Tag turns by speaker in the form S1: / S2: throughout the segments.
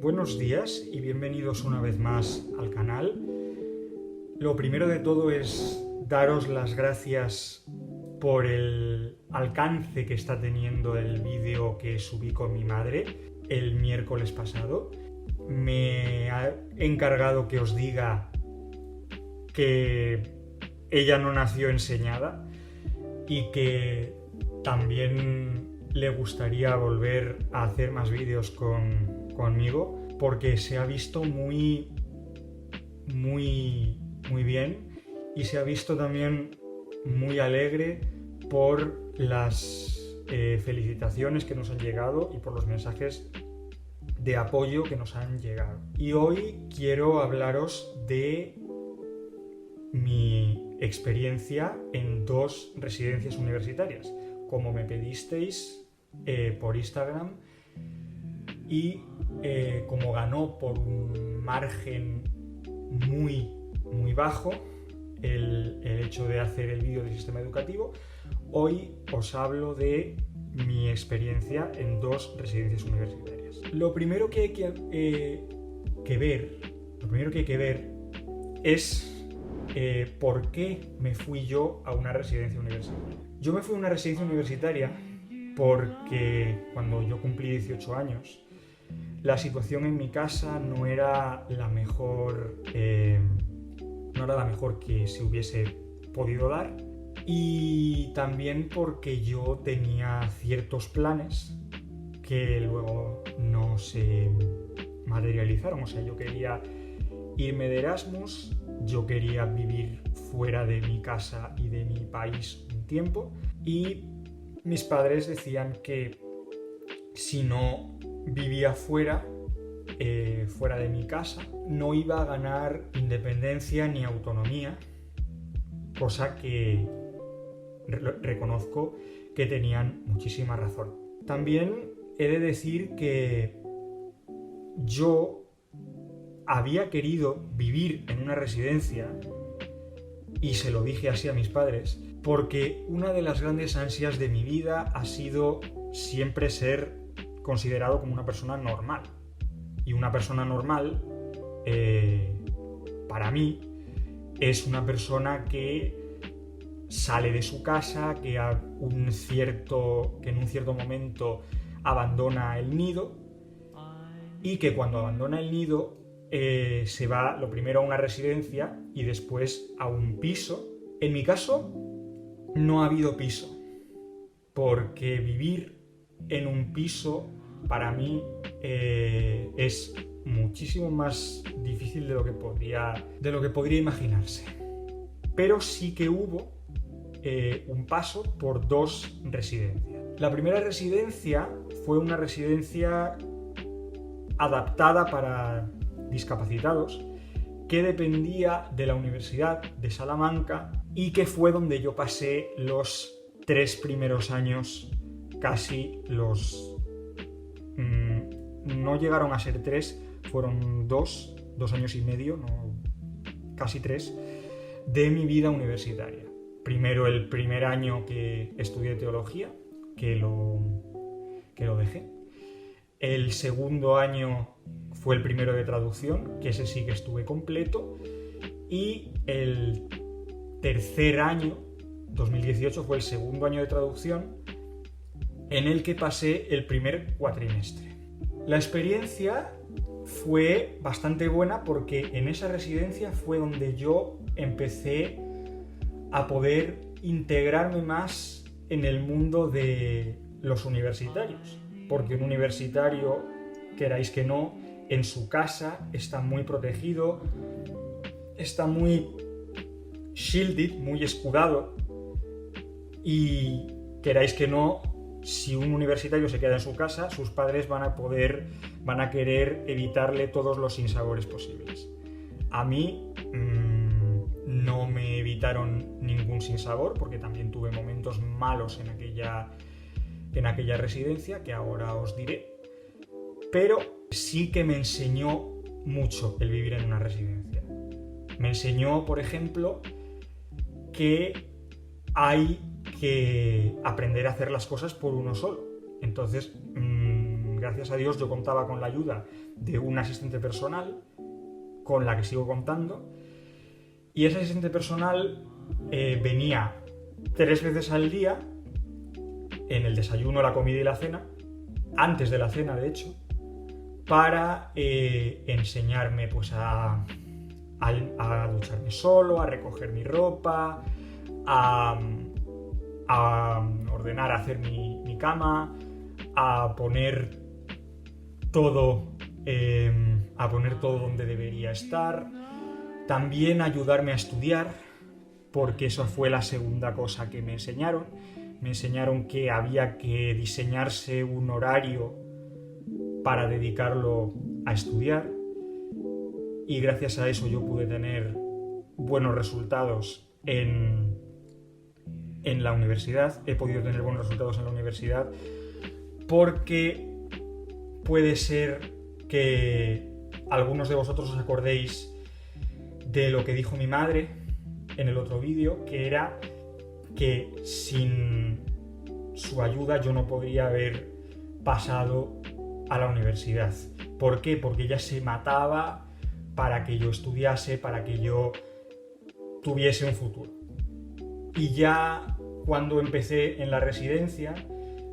S1: Buenos días y bienvenidos una vez más al canal. Lo primero de todo es daros las gracias por el alcance que está teniendo el vídeo que subí con mi madre el miércoles pasado. Me ha encargado que os diga que ella no nació enseñada y que también le gustaría volver a hacer más vídeos conmigo porque se ha visto muy bien y se ha visto también muy alegre por las felicitaciones que nos han llegado y por los mensajes de apoyo que nos han llegado. Y hoy quiero hablaros de mi experiencia en 2 residencias universitarias, como me pedisteis por Instagram, y como ganó por un margen muy bajo el hecho de hacer el vídeo del sistema educativo, hoy os hablo de mi experiencia en 2 residencias universitarias. Lo primero que hay que ver es por qué me fui yo a una residencia universitaria. Yo me fui a una residencia universitaria porque cuando yo cumplí 18 años, la situación en mi casa no era la mejor que se hubiese podido dar, y también porque yo tenía ciertos planes que luego no se materializaron. O sea, yo quería irme de Erasmus, yo quería vivir fuera de mi casa y de mi país un tiempo, y mis padres decían que si no vivía fuera de mi casa, no iba a ganar independencia ni autonomía, cosa que reconozco que tenían muchísima razón. También he de decir que yo había querido vivir en una residencia, y se lo dije así a mis padres, porque una de las grandes ansias de mi vida ha sido siempre ser considerado como una persona normal. Y una persona normal, para mí, es una persona que sale de su casa, que en un cierto momento abandona el nido, y que cuando abandona el nido se va lo primero a una residencia y después a un piso. En mi caso no ha habido piso, porque vivir en un piso para mí es muchísimo más difícil de lo que podría imaginarse. Pero sí que hubo un paso por 2 residencias. La primera residencia fue una residencia adaptada para discapacitados, que dependía de la Universidad de Salamanca y que fue donde yo pasé los 3 primeros años, casi los... no llegaron a ser 3, fueron 2 años y medio, casi 3, de mi vida universitaria. Primero el primer año que estudié teología, que lo dejé. El segundo año fue el primero de traducción, que ese sí que estuve completo. Y el tercer año, 2018, fue el segundo año de traducción, en el que pasé el primer cuatrimestre. La experiencia fue bastante buena porque en esa residencia fue donde yo empecé a poder integrarme más en el mundo de los universitarios. Porque un universitario, queráis que no, en su casa está muy protegido, está muy shielded, muy escudado, y queráis que no, si un universitario se queda en su casa, sus padres van a querer evitarle todos los sinsabores posibles. A mí no me evitaron ningún sinsabor, porque también tuve momentos malos en aquella residencia, que ahora os diré, pero sí que me enseñó mucho el vivir en una residencia. Me enseñó, por ejemplo, que hay que aprender a hacer las cosas por uno solo. Entonces, gracias a Dios yo contaba con la ayuda de un asistente personal, con la que sigo contando, y ese asistente personal venía 3 veces al día, en el desayuno, la comida y la cena, antes de la cena de hecho, para enseñarme pues a ducharme solo, a recoger mi ropa, a ordenar, a hacer mi cama, a poner todo donde debería estar. También ayudarme a estudiar, porque eso fue la segunda cosa que me enseñaron. Me enseñaron que había que diseñarse un horario para dedicarlo a estudiar, y gracias a eso yo pude tener buenos resultados en la universidad. He podido tener buenos resultados en la universidad porque puede ser que algunos de vosotros os acordéis de lo que dijo mi madre en el otro vídeo, que era que sin su ayuda yo no podría haber pasado a la universidad. ¿Por qué? Porque ella se mataba para que yo estudiase, para que yo tuviese un futuro. Y ya cuando empecé en la residencia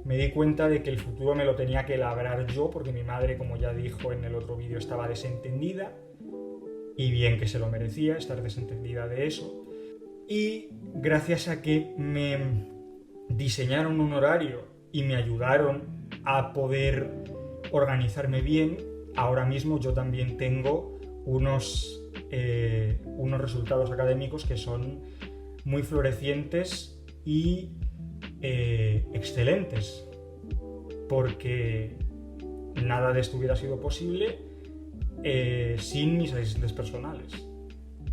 S1: me di cuenta de que el futuro me lo tenía que labrar yo, porque mi madre, como ya dijo en el otro vídeo, estaba desentendida, y bien que se lo merecía estar desentendida de eso. Y gracias a que me diseñaron un horario y me ayudaron a poder organizarme bien, ahora mismo yo también tengo unos resultados académicos que son muy florecientes y excelentes, porque nada de esto hubiera sido posible sin mis asistentes personales.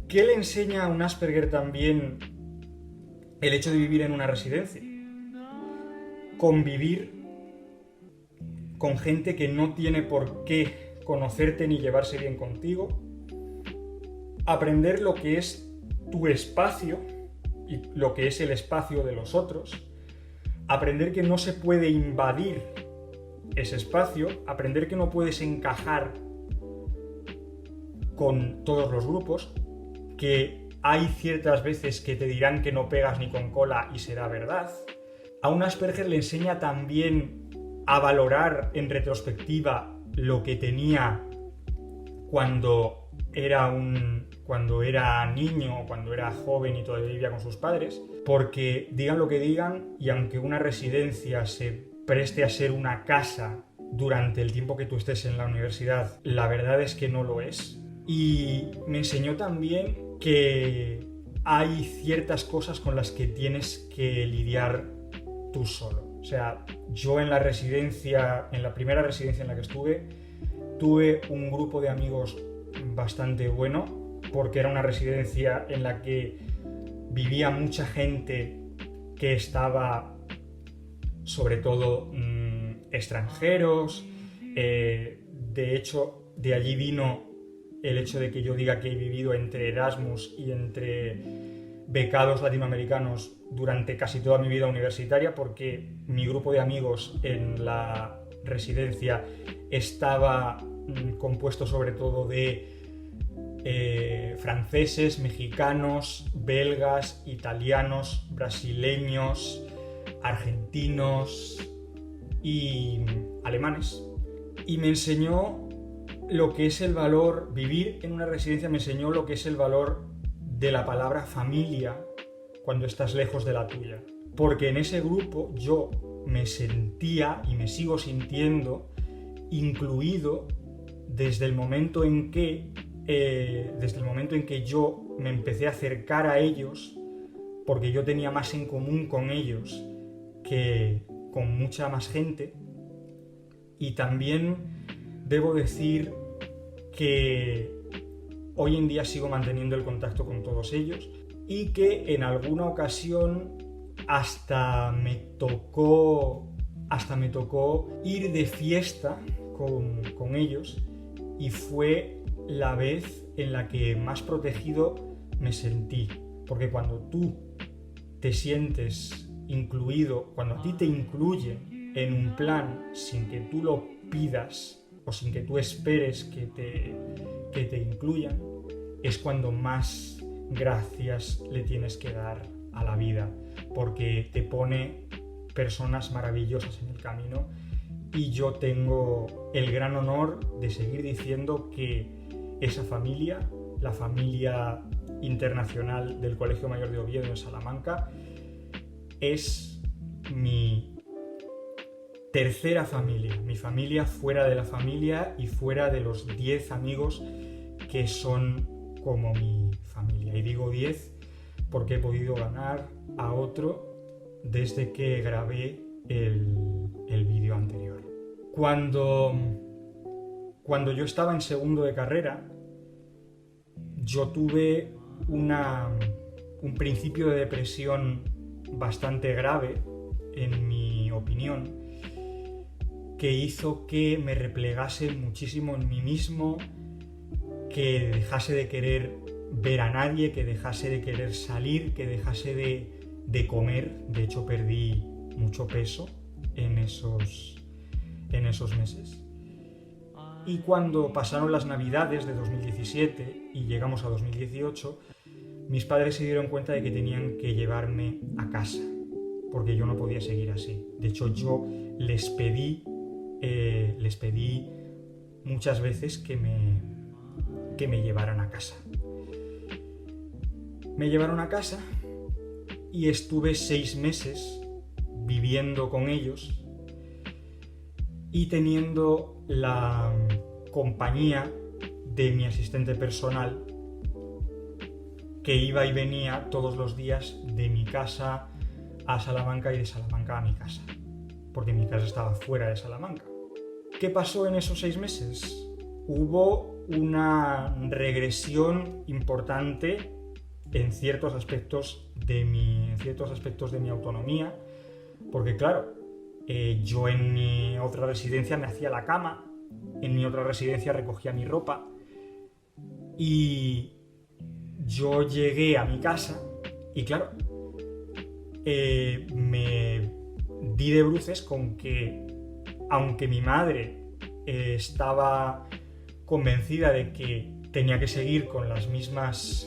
S1: ¿Qué le enseña a un Asperger también el hecho de vivir en una residencia? Convivir con gente que no tiene por qué conocerte ni llevarse bien contigo, aprender lo que es tu espacio y lo que es el espacio de los otros, aprender que no se puede invadir ese espacio, aprender que no puedes encajar con todos los grupos, que hay ciertas veces que te dirán que no pegas ni con cola y será verdad. A un Asperger le enseña también a valorar en retrospectiva lo que tenía cuando era niño o cuando era joven y todavía vivía con sus padres, porque digan lo que digan, y aunque una residencia se preste a ser una casa durante el tiempo que tú estés en la universidad, la verdad es que no lo es. Y me enseñó también que hay ciertas cosas con las que tienes que lidiar tú solo. O sea, yo en la primera residencia en la que estuve, tuve un grupo de amigos bastante bueno, porque era una residencia en la que vivía mucha gente que estaba, sobre todo, extranjeros. De hecho, de allí vino el hecho de que yo diga que he vivido entre Erasmus y entre becados latinoamericanos durante casi toda mi vida universitaria, porque mi grupo de amigos en la residencia estaba compuesto sobre todo de franceses, mexicanos, belgas, italianos, brasileños, argentinos y alemanes. Y me enseñó lo que es el valor, vivir en una residencia me enseñó lo que es el valor de la palabra familia cuando estás lejos de la tuya. Porque en ese grupo yo me sentía y me sigo sintiendo incluido desde el momento en que yo me empecé a acercar a ellos, porque yo tenía más en común con ellos que con mucha más gente. Y también debo decir que hoy en día sigo manteniendo el contacto con todos ellos, y que en alguna ocasión hasta me tocó ir de fiesta con ellos, y fue la vez en la que más protegido me sentí, porque cuando tú te sientes incluido, cuando a ti te incluyen en un plan sin que tú lo pidas o sin que tú esperes que te incluyan, es cuando más gracias le tienes que dar a la vida, porque te pone personas maravillosas en el camino. Y yo tengo el gran honor de seguir diciendo que esa familia, la familia internacional del Colegio Mayor de Oviedo en Salamanca, es mi tercera familia, mi familia fuera de la familia y fuera de los 10 amigos que son como mi familia. Y digo 10 porque he podido ganar a otro desde que grabé el vídeo anterior. Cuando yo estaba en segundo de carrera, yo tuve un principio de depresión bastante grave, en mi opinión, que hizo que me replegase muchísimo en mí mismo, que dejase de querer ver a nadie, que dejase de querer salir, que dejase de comer. De hecho, perdí mucho peso en esos meses. Y cuando pasaron las Navidades de 2017 y llegamos a 2018, mis padres se dieron cuenta de que tenían que llevarme a casa, porque yo no podía seguir así. De hecho, yo les pedí muchas veces que me llevaran a casa. Me llevaron a casa y estuve 6 meses viviendo con ellos y teniendo la compañía de mi asistente personal, que iba y venía todos los días de mi casa a Salamanca y de Salamanca a mi casa, porque mi casa estaba fuera de Salamanca. ¿Qué pasó en esos 6 meses? Hubo una regresión importante en ciertos aspectos de mi autonomía, porque claro, yo en mi otra residencia me hacía la cama, en mi otra residencia recogía mi ropa, y yo llegué a mi casa y claro, me di de bruces con que, aunque mi madre estaba convencida de que tenía que seguir con los mismos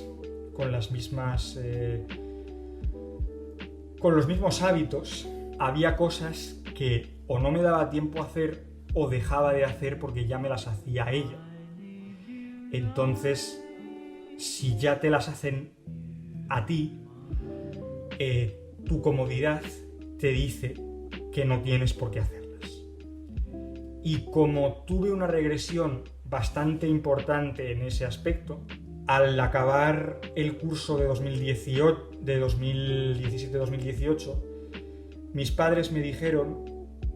S1: hábitos, había cosas que o no me daba tiempo a hacer o dejaba de hacer porque ya me las hacía ella. Entonces, si ya te las hacen a ti, tu comodidad te dice que no tienes por qué hacerlas. Y como tuve una regresión bastante importante en ese aspecto, al acabar el curso de 2017-2018, mis padres me dijeron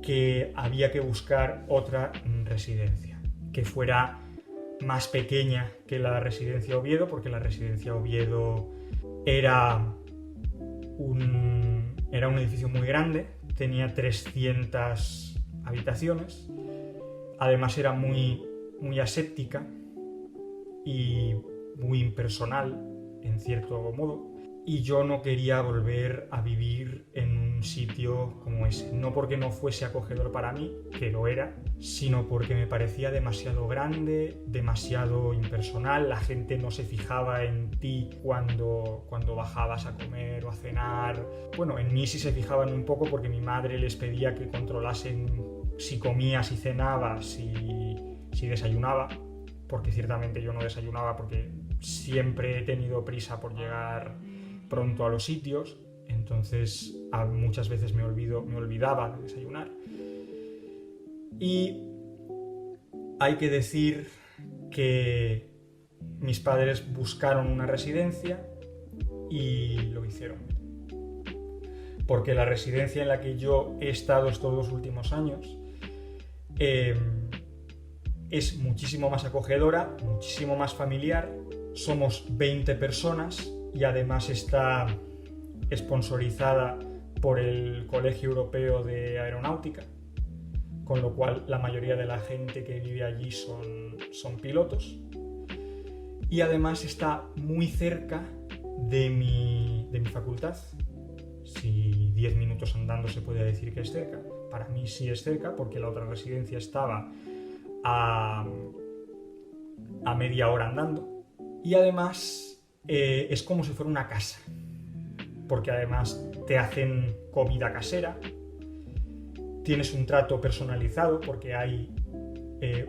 S1: que había que buscar otra residencia, que fuera más pequeña que la residencia Oviedo, porque la residencia Oviedo era un edificio muy grande, tenía 300 habitaciones, además era muy aséptica y muy impersonal en cierto modo, y yo no quería volver a vivir en un sitio como ese, no porque no fuese acogedor para mí, que lo era, sino porque me parecía demasiado grande, demasiado impersonal. La gente no se fijaba en ti cuando bajabas a comer o a cenar. Bueno, en mí sí se fijaban un poco, porque mi madre les pedía que controlasen si comía, si cenaba, si desayunaba, porque ciertamente yo no desayunaba porque siempre he tenido prisa por llegar pronto a los sitios, entonces muchas veces me olvidaba de desayunar. Y hay que decir que mis padres buscaron una residencia y lo hicieron, porque la residencia en la que yo he estado estos 2 últimos años es muchísimo más acogedora, muchísimo más familiar. Somos 20 personas y además está sponsorizada por el Colegio Europeo de Aeronáutica, con lo cual la mayoría de la gente que vive allí son pilotos, y además está muy cerca de mi facultad. Si 10 minutos andando se puede decir que es cerca, para mí sí es cerca porque la otra residencia estaba a media hora andando. Y además es como si fuera una casa, porque además te hacen comida casera, tienes un trato personalizado porque hay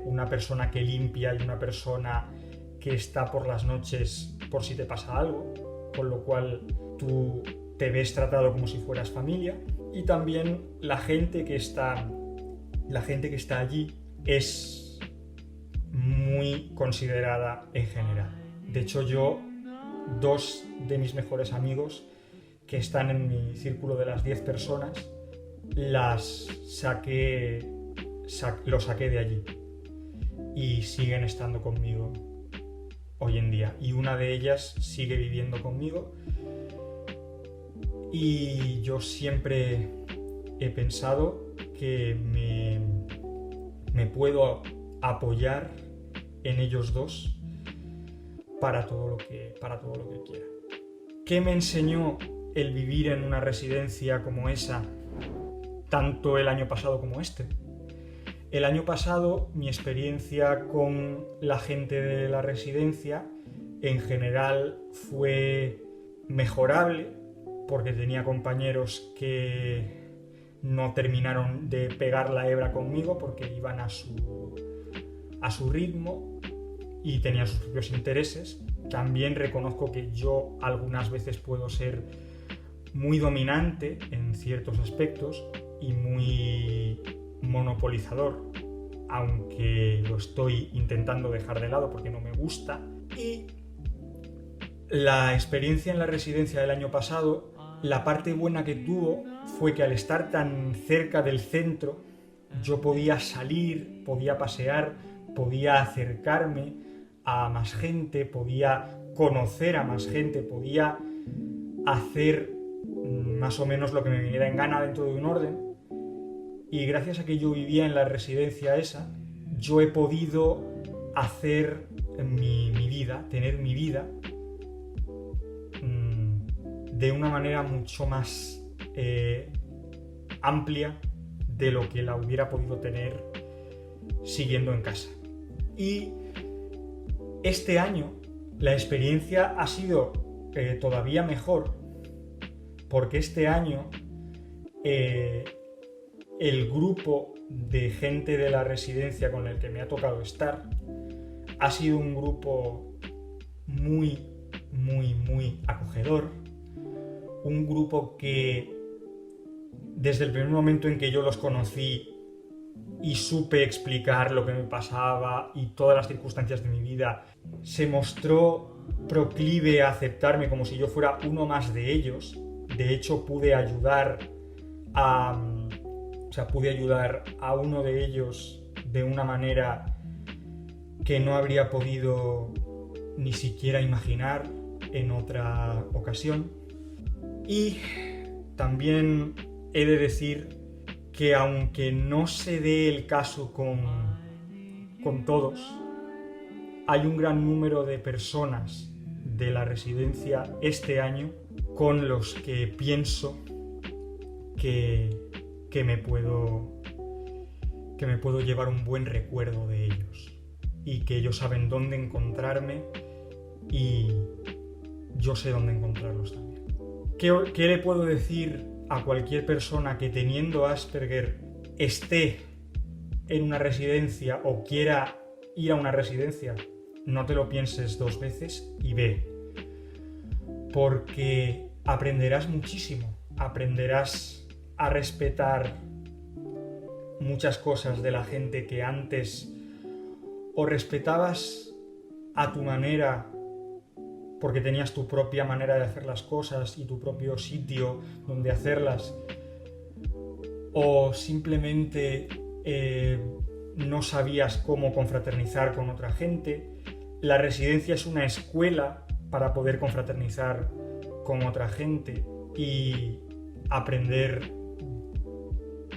S1: una persona que limpia y una persona que está por las noches por si te pasa algo, con lo cual tú te ves tratado como si fueras familia. Y también la gente que está allí es muy considerada en general. De hecho, yo, 2 de mis mejores amigos que están en mi círculo de las 10 personas, los saqué de allí y siguen estando conmigo hoy en día. Y una de ellas sigue viviendo conmigo y yo siempre he pensado que me puedo apoyar en ellos dos para todo lo que quiera. ¿Qué me enseñó el vivir en una residencia como esa, tanto el año pasado como este? El año pasado mi experiencia con la gente de la residencia en general fue mejorable porque tenía compañeros que no terminaron de pegar la hebra conmigo porque iban a su ritmo y tenían sus propios intereses. También reconozco que yo algunas veces puedo ser muy dominante en ciertos aspectos y muy monopolizador, aunque lo estoy intentando dejar de lado porque no me gusta. Y la experiencia en la residencia del año pasado, la parte buena que tuvo fue que al estar tan cerca del centro, yo podía salir, podía pasear, podía acercarme a más gente, podía conocer a más gente, podía hacer más o menos lo que me viniera en gana dentro de un orden. Y gracias a que yo vivía en la residencia esa, yo he podido hacer mi vida, tener mi vida de una manera mucho más amplia de lo que la hubiera podido tener siguiendo en casa. Y este año la experiencia ha sido todavía mejor porque este año el grupo de gente de la residencia con el que me ha tocado estar ha sido un grupo muy, muy, muy acogedor. Un grupo que desde el primer momento en que yo los conocí y supe explicar lo que me pasaba y todas las circunstancias de mi vida, se mostró proclive a aceptarme como si yo fuera uno más de ellos. De hecho, pude ayudar a uno de ellos de una manera que no habría podido ni siquiera imaginar en otra ocasión. Y también he de decir que aunque no se dé el caso con todos, hay un gran número de personas de la residencia este año con los que pienso que me puedo llevar un buen recuerdo de ellos y que ellos saben dónde encontrarme y yo sé dónde encontrarlos también. ¿Qué le puedo decir a cualquier persona que teniendo Asperger esté en una residencia o quiera ir a una residencia? No te lo pienses 2 veces y ve, porque aprenderás muchísimo, aprenderás a respetar muchas cosas de la gente que antes o respetabas a tu manera porque tenías tu propia manera de hacer las cosas y tu propio sitio donde hacerlas, o simplemente no sabías cómo confraternizar con otra gente. La residencia es una escuela para poder confraternizar con otra gente y aprender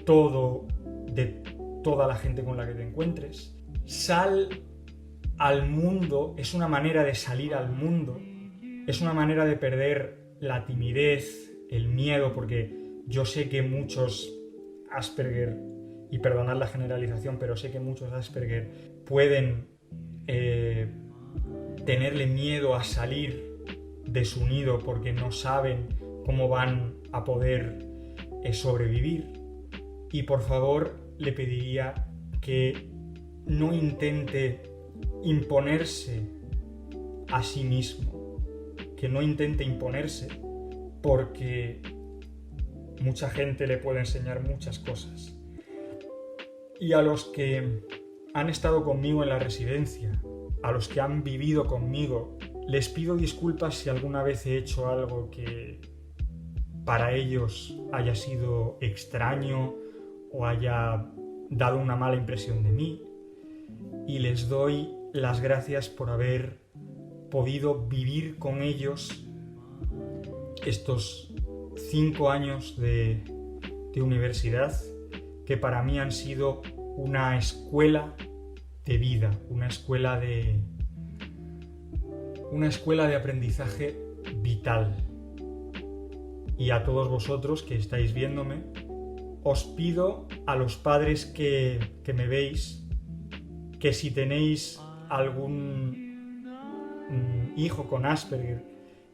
S1: todo de toda la gente con la que te encuentres. Sal al mundo, es una manera de salir al mundo, es una manera de perder la timidez, el miedo, porque yo sé que muchos Asperger, y perdonad la generalización, pero sé que muchos Asperger pueden tenerle miedo a salir de su nido porque no saben cómo van a poder sobrevivir. Y por favor le pediría que no intente imponerse a sí mismo, que no intente imponerse, porque mucha gente le puede enseñar muchas cosas. Y a los que han estado conmigo en la residencia, a los que han vivido conmigo, les pido disculpas si alguna vez he hecho algo que para ellos haya sido extraño o haya dado una mala impresión de mí, y les doy las gracias por haber podido vivir con ellos estos 5 años de universidad, que para mí han sido una escuela de vida, una escuela de aprendizaje vital. Y a todos vosotros que estáis viéndome, os pido, a los padres que me veis, que si tenéis algún hijo con Asperger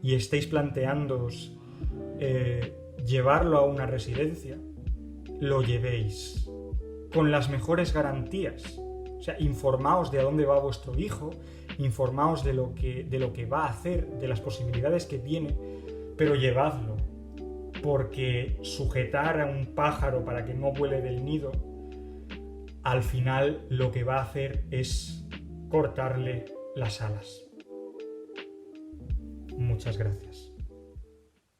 S1: y estáis planteándoos llevarlo a una residencia, lo llevéis con las mejores garantías. O sea, informaos de a dónde va vuestro hijo, informaos de lo que va a hacer, de las posibilidades que tiene, pero llevadlo, porque sujetar a un pájaro para que no vuele del nido, al final lo que va a hacer es cortarle las alas. Muchas gracias.